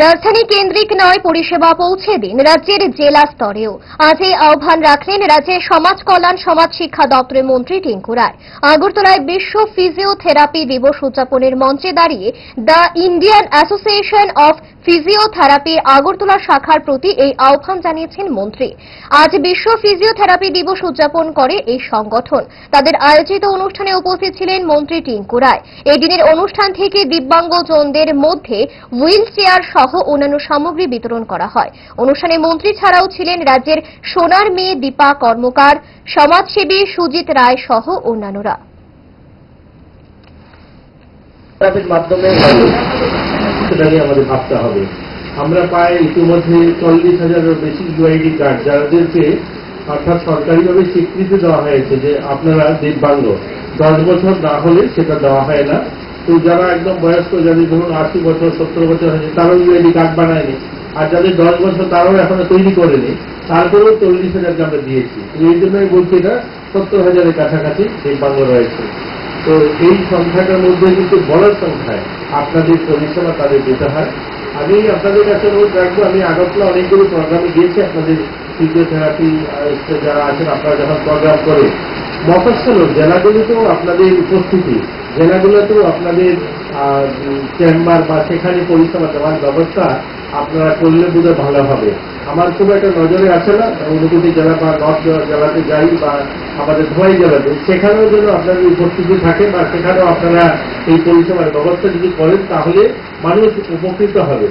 রাজধানী কেন্দ্রিক নয়, পরিষেবা পৌঁছে দিন রাজ্যের জেলা স্তরেও। আজ এই আহ্বান রাখলেন রাজ্যের সমাজ কল্যাণ সমাজ শিক্ষা দপ্তরের মন্ত্রী টিঙ্কু রায়। আগরতলায় বিশ্ব ফিজিওথেরাপি দিবস উদযাপনের মঞ্চে দাঁড়িয়ে the Indian association of physiotherapy Agartala শাখার প্রতি এই আহ্বান জানিয়েছেন মন্ত্রী। আজ বিশ্ব ফিজিওথেরাপি দিবস উদযাপন করে এই সংগঠন। তাদের আয়োজিত অনুষ্ঠানে উপস্থিত ছিলেন মন্ত্রী টিঙ্কু রায়। এই দিনের অনুষ্ঠান থেকে দিব্যাঙ্গজনদের মধ্যে হুইল চেয়ার সহ অন্যান্য সামগ্রী বিতরণ করা হয়। অনুষ্ঠানে মন্ত্রী ছাড়াও ছিলেন রাজ্যের সোনার মেয়ে দীপা কর্মকার, সমাজসেবী সুজিত রায় সহ অন্যান্যরা। মাধ্যমে সেটা নিয়ে আমাদের ভাবতে হবে। আমরা পাই ইতিমধ্যে 40,000-এর বেশি ইউআইডি কার্ড, যাদেরকে অর্থাৎ সরকারিভাবে স্বীকৃতি দেওয়া হয়েছে যে আপনারা দিব্যাঙ্গ। 10 বছর না হলে সেটা দেওয়া হয় না। তো যারা একদম বয়স্ক, যাদের ধরুন 80 বছর 70 বছর হয়েছে, তারাও ইউআইডি কার্ড বানায়নি। আর যাদের 10 বছর তারাও এখনো তৈরি করেনি, তারপরেও 40,000 আমরা দিয়েছি। এই জন্যই বলছি এটা 70,000-এর কাছাকাছি দিব্যাঙ্গ রয়েছে। তো এই সংখ্যাটার মধ্যে কিন্তু বড় সংখ্যায় আপনাদের পরিষেবা তাদের দিতে হয়। আমি আপনাদের কাছে অনুরোধ রাখবো, আমি আগরতলা অনেকগুলো প্রোগ্রামে গিয়েছি আপনাদের ফিজিওথেরাপি যারা আছেন, আপনারা যখন প্রোগ্রাম করে মফস্বল জেলাগুলিতেও আপনাদের উপস্থিতি, জেলাগুলোতেও আপনাদের চেম্বার বা সেখানে পরিষেবা দেওয়ার ব্যবস্থা আপনারা করলে বোধহয় ভালো হবে। আমার খুব একটা নজরে আসে না, ঊনকোটি জেলা বা নর্থ জেলাতে যাই বা আমাদের ধলাই জেলাতে, সেখানেও যেন আপনাদের উপস্থিতি থাকে বা সেখানেও আপনারা এই পরিষেবার ব্যবস্থা যদি করেন, তাহলে মানুষ উপকৃত হবে।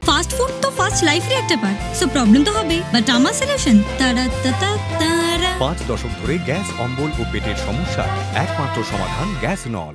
ফাস্ট ফুড তো ফাস্ট লাইফের একটা পার্ট, সো প্রবলেম তো হবে, বাট আমার সলিউশন তারা 5 দশক ধরে গ্যাস, অম্বল ও পেটের সমস্যা একমাত্র সমাধান গ্যাস নল।